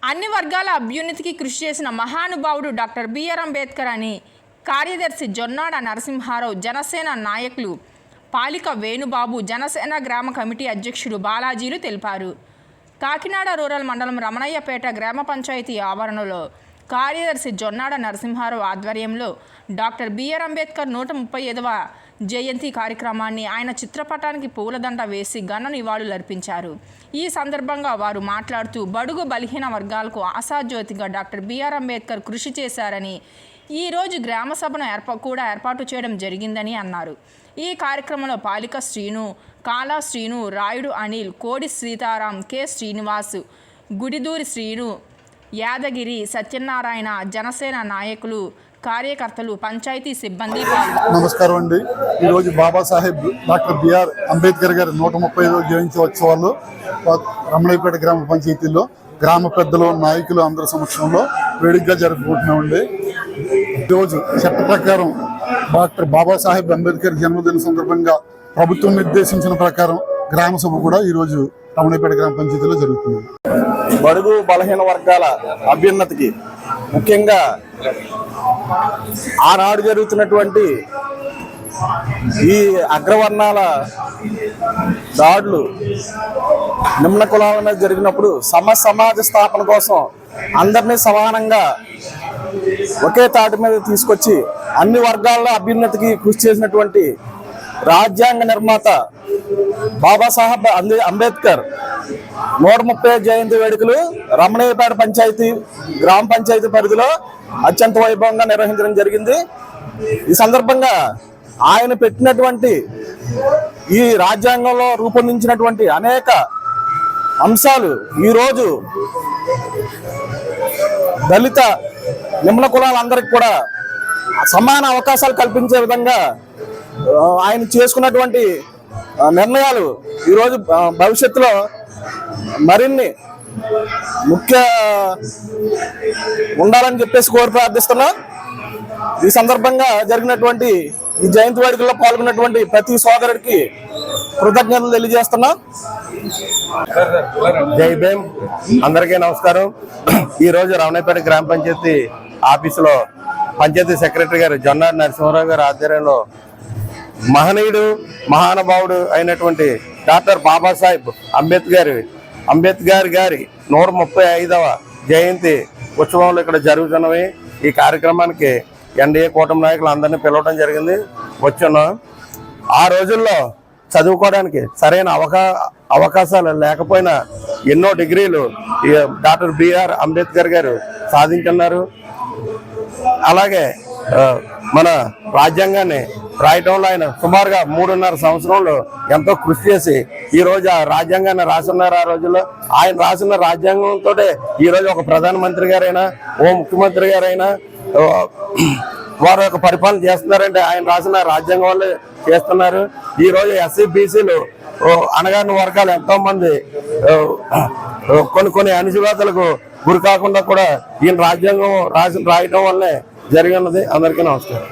అన్ని వర్గాల అభ్యున్నతికి కృషి చేసిన మహానుభావుడు డాక్టర్ బిఆర్ అంబేద్కర్ అని కార్యదర్శి జొన్నాడ నరసింహారావు, జనసేన నాయకులు పాలిక వేణుబాబు, జనసేన గ్రామ కమిటీ అధ్యక్షుడు బాలాజీలు తెలిపారు. కాకినాడ రూరల్ మండలం రమణయ్యపేట గ్రామ పంచాయతీ ఆవరణలో కార్యదర్శి జొన్నాడ నరసింహారావు ఆధ్వర్యంలో డాక్టర్ బిఆర్ అంబేద్కర్ 135వ జయంతి కార్యక్రమాన్ని ఆయన చిత్రపటానికి పూలదండ వేసి ఘన నివాళులర్పించారు. ఈ సందర్భంగా వారు మాట్లాడుతూ బడుగు బలహీన వర్గాలకు ఆశాజ్యోతిగా డాక్టర్ బిఆర్ అంబేద్కర్ కృషి చేశారని, ఈరోజు గ్రామ సభను కూడా ఏర్పాటు చేయడం జరిగిందని అన్నారు. ఈ కార్యక్రమంలో పాలిక శ్రీను, కాలా శ్రీను, రాయుడు అనిల్, కోడి సీతారాం, కె శ్రీనివాస్, గుడిదూరి శ్రీను, యాదగిరి, సత్యనారాయణ, జనసేన నాయకులు, కార్యకర్తలు, పంచాయతీ సిబ్బంది పాల్గొన్నారు. నమస్కారం అండి. ఈరోజు బాబాసాహెబ్ డాక్టర్ బిఆర్ అంబేద్కర్ గారి 135వ జయంతి ఉత్సవాలు రమణయ్యపేట గ్రామ పంచాయతీలో గ్రామ పెద్దలు, నాయకులు అందరి సమక్షంలో వేడుకగా జరుపుకుంటున్నామండి. ఈరోజు చట్ట ప్రకారం డాక్టర్ బాబాసాహెబ్ అంబేద్కర్ జన్మదిన సందర్భంగా ప్రభుత్వం నిర్దేశించిన ప్రకారం గ్రామ సభ కూడా ఈరోజు రమణయ్యపేట గ్రామ పంచాయతీలో జరుగుతుంది. బడుగు బలహీన వర్గాల అభ్యున్నతికి ముఖ్యంగా ఆనాడు జరుగుతున్నటువంటి ఈ అగ్రవర్ణాల దాడులు నిమ్న కులాల మీద జరిగినప్పుడు సమాజ స్థాపన కోసం అందరినీ సమానంగా ఒకే తాటి మీద తీసుకొచ్చి అన్ని వర్గాల అభ్యున్నతికి కృషి చేసినటువంటి రాజ్యాంగ నిర్మాత బాబాసాహెబ్ అంబేద్కర్ 130 జయంతి వేడుకలు రమణయ్యపేట పంచాయతీ గ్రామ పంచాయతీ పరిధిలో అత్యంత వైభవంగా నిర్వహించడం జరిగింది. ఈ సందర్భంగా ఆయన పెట్టినటువంటి ఈ రాజ్యాంగంలో రూపొందించినటువంటి అనేక అంశాలు ఈరోజు దళిత నిమ్న కులాలందరికీ కూడా సమాన అవకాశాలు కల్పించే విధంగా ఆయన చేసుకున్నటువంటి నిర్ణయాలు ఈరోజు భవిష్యత్తులో మరిన్ని ముఖ్య ఉండాలని చెప్పేసి కోరి ప్రార్థిస్తున్నా. ఈ సందర్భంగా జరిగినటువంటి ఈ జయంతి వేడుకల్లో పాల్గొన్నటువంటి ప్రతి సోదరుడికి కృతజ్ఞతలు తెలియజేస్తున్నా. జై భీమ్. అందరికీ నమస్కారం. ఈరోజు రమణయ్యపేట గ్రామ పంచాయతీ ఆఫీసులో పంచాయతీ సెక్రటరీ గారు జొన్నాడ నరసింహారావు గారి ఆధ్వర్యంలో మహనీయుడు, మహానుభావుడు అయినటువంటి డాక్టర్ బాబాసాహెబ్ అంబేద్కర్ గారి 135వ జయంతి ఉత్సవంలో ఇక్కడ జరుగుతున్నవి. ఈ కార్యక్రమానికి ఎన్డీఏ కూటమి నాయకులు అందరినీ పిలవడం జరిగింది. వచ్చున్నాం. ఆ రోజుల్లో చదువుకోవడానికి సరైన అవకాశాలు లేకపోయినా ఎన్నో డిగ్రీలు డాక్టర్ బిఆర్ అంబేద్కర్ గారు సాధించున్నారు. అలాగే మన రాజ్యాంగాన్ని రాయటంలో ఆయన సుమారుగా 3.5 సంవత్సరంలో ఎంతో కృషి చేసి ఈరోజు ఆ రాజ్యాంగాన్ని రాసున్నారు. ఆ రోజుల్లో ఆయన రాసిన రాజ్యాంగంతో ఈరోజు ఒక ప్రధానమంత్రి గారైనా, ఓ ముఖ్యమంత్రి గారైనా వారు యొక్క పరిపాలన చేస్తున్నారంటే ఆయన రాసిన రాజ్యాంగం వల్లే చేస్తున్నారు. ఈరోజు ఎస్సీ బీసీలు అణగారిన వర్గాలు ఎంతో మంది కొన్ని అణిచివేతలకు గురి కాకుండా కూడా ఈయన రాజ్యాంగం రాయటం వల్లే జరిగినది. అందరికీ నమస్కారం.